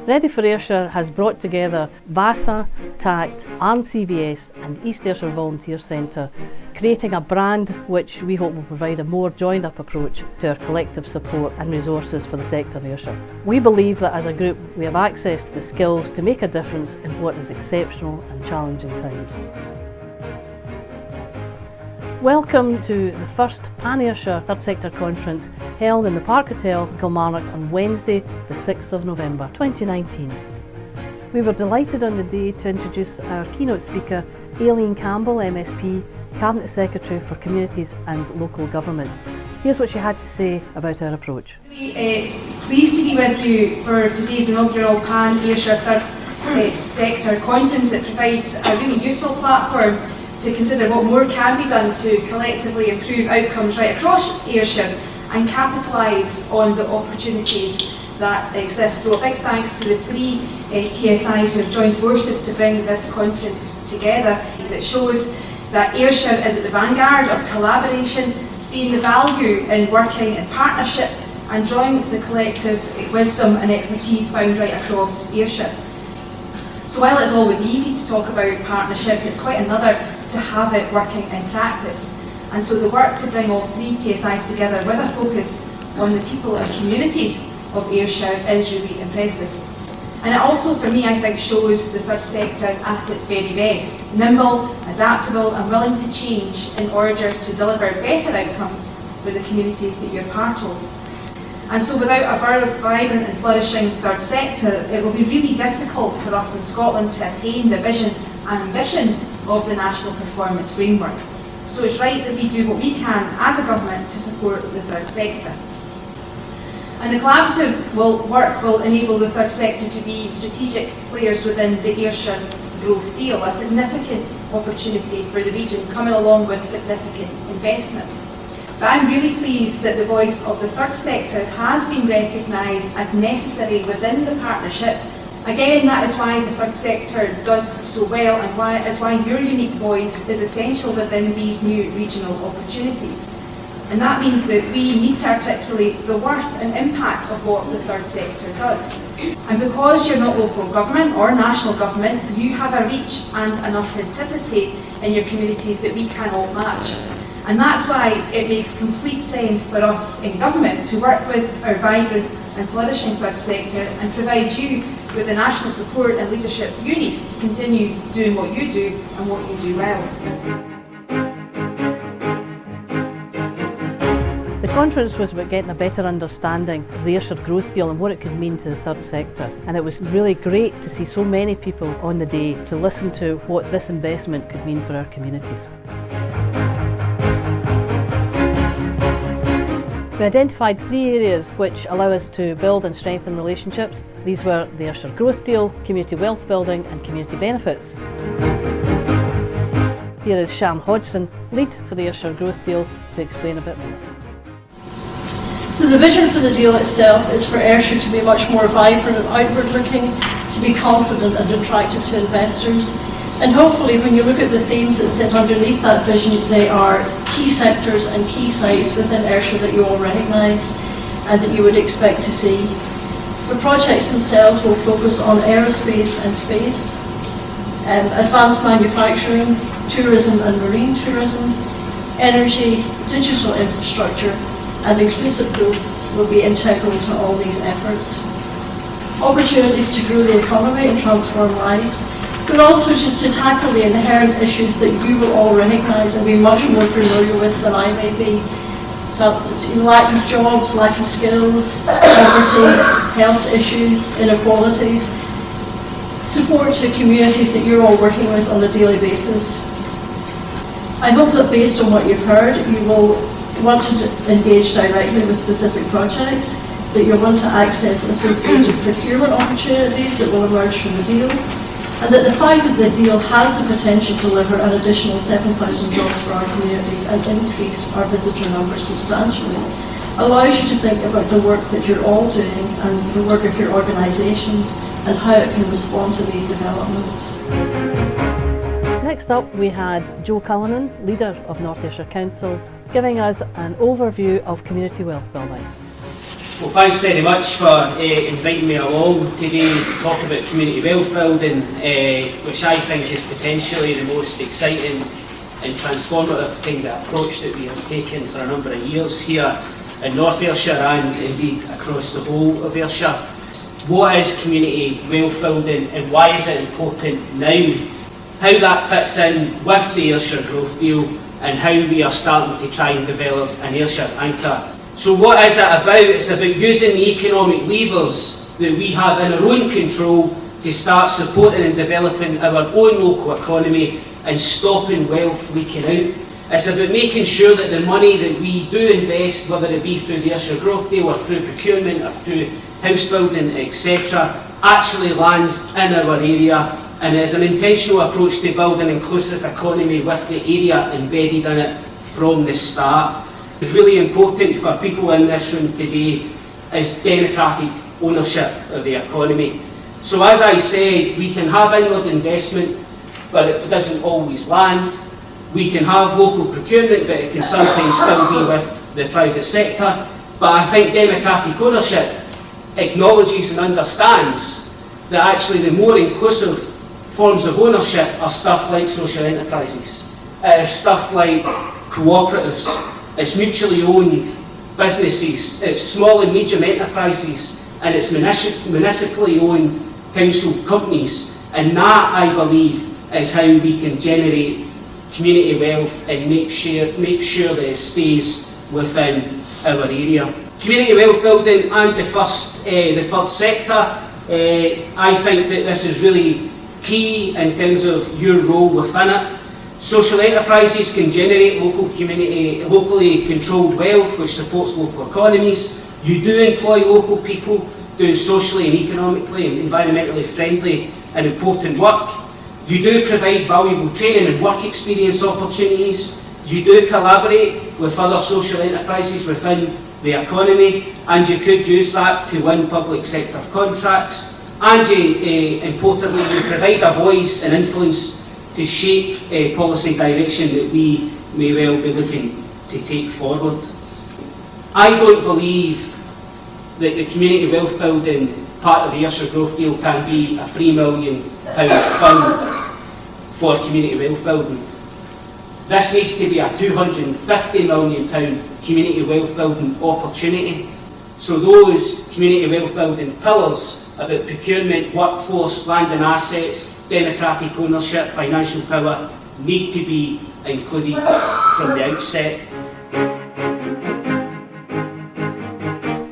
Ready for Ayrshire has brought together VASA, TACT, CVS and East Ayrshire Volunteer Centre, creating a brand which we hope will provide a more joined up approach to our collective support and resources for the sector in Ayrshire. We believe that as a group we have access to the skills to make a difference in what is exceptional and challenging times. Welcome to the first Pan-Ayrshire Third Sector Conference held in the Park Hotel, Kilmarnock on Wednesday the 6th of November 2019. We were delighted on the day to introduce our keynote speaker, Aileen Campbell MSP, Cabinet Secretary for Communities and Local Government. Here's what she had to say about our approach. Really pleased to be with you for today's inaugural Pan-Ayrshire Third Sector Conference. It provides a really useful platform to consider what more can be done to collectively improve outcomes right across Ayrshire and capitalise on the opportunities that exist. So a big thanks to the three TSIs who have joined forces to bring this conference together. It shows that Ayrshire is at the vanguard of collaboration, seeing the value in working in partnership and drawing the collective wisdom and expertise found right across Ayrshire. So while it's always easy to talk about partnership, it's quite another to have it working in practice. And so the work to bring all three TSIs together with a focus on the people and communities of Ayrshire is really impressive. And it also, for me, I think shows the third sector at its very best. Nimble, adaptable and willing to change in order to deliver better outcomes for the communities that you're part of. And so without a vibrant and flourishing third sector, it will be really difficult for us in Scotland to attain the vision and ambition of the National Performance Framework. So it's right that we do what we can as a government to support the third sector. And the collaborative work will enable the third sector to be strategic players within the Ayrshire Growth Deal, a significant opportunity for the region coming along with significant investment. But I'm really pleased that the voice of the third sector has been recognised as necessary within the partnership. Again, that is why the third sector does so well and is why your unique voice is essential within these new regional opportunities. And that means that we need to articulate the worth and impact of what the third sector does. And because you're not local government or national government, you have a reach and an authenticity in your communities that we cannot match. And that's why it makes complete sense for us in government to work with our vibrant and flourishing third sector and provide you with the national support and leadership you need to continue doing what you do and what you do well. The conference was about getting a better understanding of the Ayrshire Growth Deal and what it could mean to the third sector. And it was really great to see so many people on the day to listen to what this investment could mean for our communities. We identified three areas which allow us to build and strengthen relationships. These were the Ayrshire Growth Deal, community wealth building and community benefits. Here is Sharon Hodgson, lead for the Ayrshire Growth Deal, to explain a bit more. So the vision for the deal itself is for Ayrshire to be much more vibrant and outward looking, to be confident and attractive to investors. And hopefully when you look at the themes that sit underneath that vision, they are key sectors and key sites within Ayrshire that you all recognise and that you would expect to see. The projects themselves will focus on aerospace and space, advanced manufacturing, tourism and marine tourism, energy, digital infrastructure and inclusive growth will be integral to all these efforts. Opportunities to grow the economy and transform lives, but also just to tackle the inherent issues that you will all recognise and be much more familiar with than I may be. So, lack of jobs, lack of skills, poverty, health issues, inequalities, support to communities that you're all working with on a daily basis. I hope that based on what you've heard, you will want to engage directly with specific projects, that you'll want to access associated procurement opportunities that will emerge from the deal, and that the fact that the deal has the potential to deliver an additional 7,000 jobs for our communities and increase our visitor numbers substantially allows you to think about the work that you're all doing and the work of your organisations and how it can respond to these developments. Next up we had Joe Cullinane, leader of North Ayrshire Council, giving us an overview of community wealth building. Well, thanks very much for inviting me along today to talk about community wealth building, which I think is potentially the most exciting and transformative kind of approach that we have taken for a number of years here in North Ayrshire and indeed across the whole of Ayrshire. What is community wealth building and why is it important now? How that fits in with the Ayrshire Growth Deal and how we are starting to try and develop an Ayrshire anchor. So what is it about? It's about using the economic levers that we have in our own control to start supporting and developing our own local economy and stopping wealth leaking out. It's about making sure that the money that we do invest, whether it be through the Ayrshire Growth Deal or through procurement or through house building, etc., actually lands in our area and is an intentional approach to build an inclusive economy with the area embedded in it from the start. It's really important for people in this room today is democratic ownership of the economy. So as I said, we can have inward investment, but it doesn't always land. We can have local procurement, but it can sometimes still be with the private sector. But I think democratic ownership acknowledges and understands that actually the more inclusive forms of ownership are stuff like social enterprises. It is stuff like cooperatives, it's mutually owned businesses, it's small and medium enterprises, and it's municipally owned council companies. And that, I believe, is how we can generate community wealth and make sure that it stays within our area. Community wealth building and the third sector, I think that this is really key in terms of your role within it. Social enterprises can generate locally controlled wealth which supports local economies. You do employ local people doing socially and economically and environmentally friendly and important work. You do provide valuable training and work experience opportunities. You do collaborate with other social enterprises within the economy, and you could use that to win public sector contracts. And importantly, you provide a voice and influence to shape policy direction that we may well be looking to take forward. I don't believe that the community wealth building part of the Ayrshire Growth Deal can be a £3 million fund for community wealth building. This needs to be a £250 million community wealth building opportunity. So those community wealth building pillars about procurement, workforce, land and assets, democratic ownership, financial power need to be included from the outset.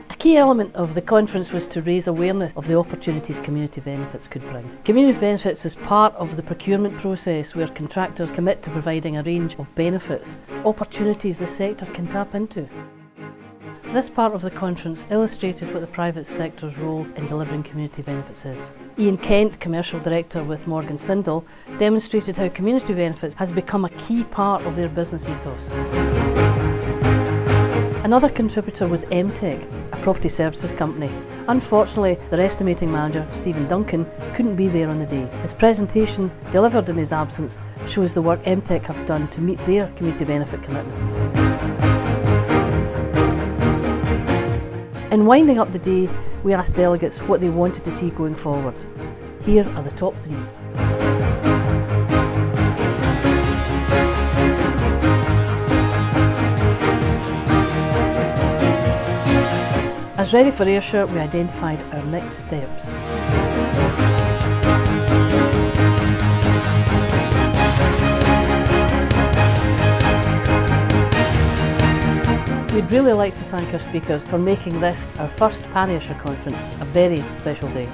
A key element of the conference was to raise awareness of the opportunities community benefits could bring. Community benefits is part of the procurement process where contractors commit to providing a range of benefits, opportunities the sector can tap into. This part of the conference illustrated what the private sector's role in delivering community benefits is. Ian Kent, Commercial Director with Morgan Sindall, demonstrated how community benefits has become a key part of their business ethos. Another contributor was MTech, a property services company. Unfortunately, their estimating manager, Stephen Duncan, couldn't be there on the day. His presentation, delivered in his absence, shows the work MTech have done to meet their community benefit commitments. In winding up the day, we asked delegates what they wanted to see going forward. Here are the top 3. As Ready for Ayrshire, we identified our next steps. We'd really like to thank our speakers for making this, our first Pan Ayrshire conference, a very special day.